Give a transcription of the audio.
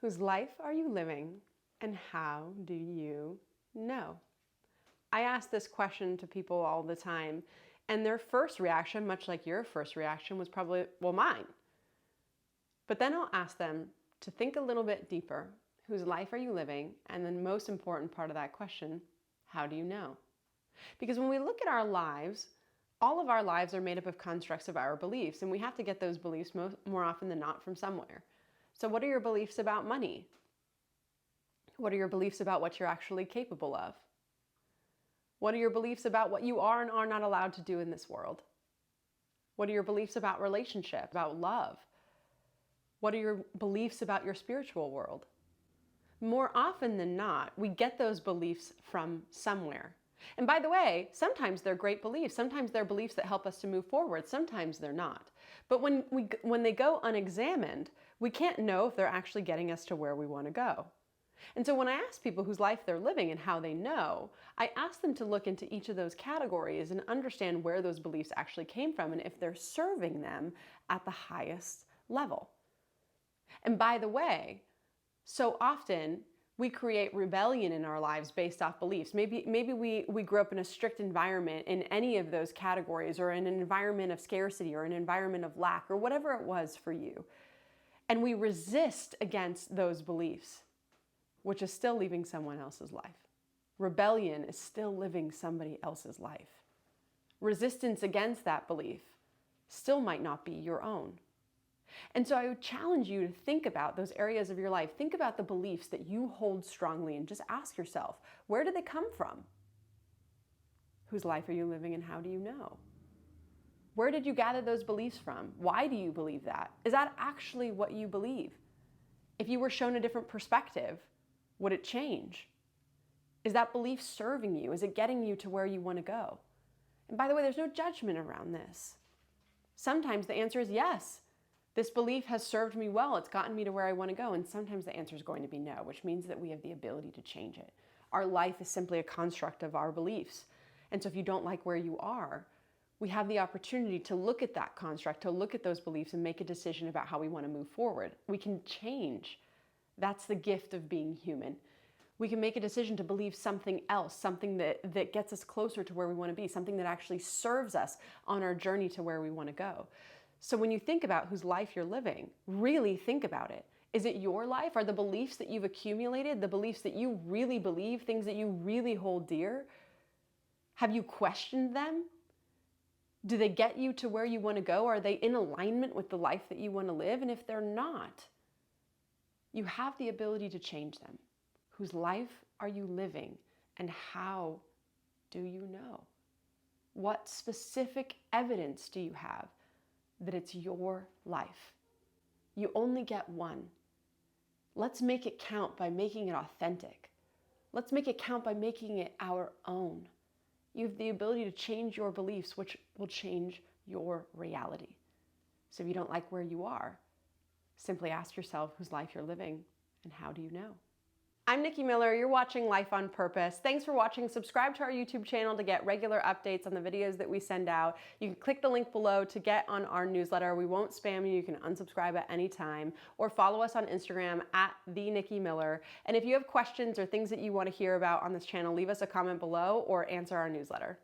Whose life are you living, and how do you know? I ask this question to people all the time, and their first reaction, much like your first reaction, was probably, well, mine. But then I'll ask them to think a little bit deeper. Whose life are you living? And then most important part of that question, how do you know? Because when we look at our lives, all of our lives are made up of constructs of our beliefs, and we have to get those beliefs more often than not from somewhere. So what are your beliefs about money? What are your beliefs about what you're actually capable of? What are your beliefs about what you are and are not allowed to do in this world? What are your beliefs about relationship, about love? What are your beliefs about your spiritual world? More often than not, we get those beliefs from somewhere. And by the way, sometimes they're great beliefs. Sometimes they're beliefs that help us to move forward. Sometimes they're not. But when they go unexamined, we can't know if they're actually getting us to where we want to go. And so when I ask people whose life they're living and how they know, I ask them to look into each of those categories and understand where those beliefs actually came from and if they're serving them at the highest level. And by the way, so often we create rebellion in our lives based off beliefs. Maybe we grew up in a strict environment in any of those categories, or in an environment of scarcity, or an environment of lack, or whatever it was for you. And we resist against those beliefs, which is still living someone else's life. Rebellion is still living somebody else's life. Resistance against that belief still might not be your own. And so I would challenge you to think about those areas of your life. Think about the beliefs that you hold strongly and just ask yourself, where do they come from? Whose life are you living and how do you know? Where did you gather those beliefs from? Why do you believe that? Is that actually what you believe? If you were shown a different perspective, would it change? Is that belief serving you? Is it getting you to where you want to go? And by the way, there's no judgment around this. Sometimes the answer is yes. This belief has served me well. It's gotten me to where I want to go. And sometimes the answer is going to be no, which means that we have the ability to change it. Our life is simply a construct of our beliefs. And so if you don't like where you are, we have the opportunity to look at that construct, to look at those beliefs and make a decision about how we want to move forward. We can change. That's the gift of being human. We can make a decision to believe something else, something that gets us closer to where we want to be, something that actually serves us on our journey to where we want to go. So when you think about whose life you're living, really think about it. Is it your life? Are the beliefs that you've accumulated, the beliefs that you really believe, things that you really hold dear? Have you questioned them? Do they get you to where you want to go? Are they in alignment with the life that you want to live? And if they're not, you have the ability to change them. Whose life are you living, and how do you know? What specific evidence do you have that it's your life? You only get one. Let's make it count by making it authentic. Let's make it count by making it our own. You have the ability to change your beliefs, which will change your reality. So if you don't like where you are, simply ask yourself whose life you're living and how do you know? I'm Nikki Miller. You're watching Life on Purpose. Thanks for watching. Subscribe to our YouTube channel to get regular updates on the videos that we send out. You can click the link below to get on our newsletter. We won't spam you. You can unsubscribe at any time, or follow us on Instagram at @TheNikkiMiller. And if you have questions or things that you want to hear about on this channel, leave us a comment below or answer our newsletter.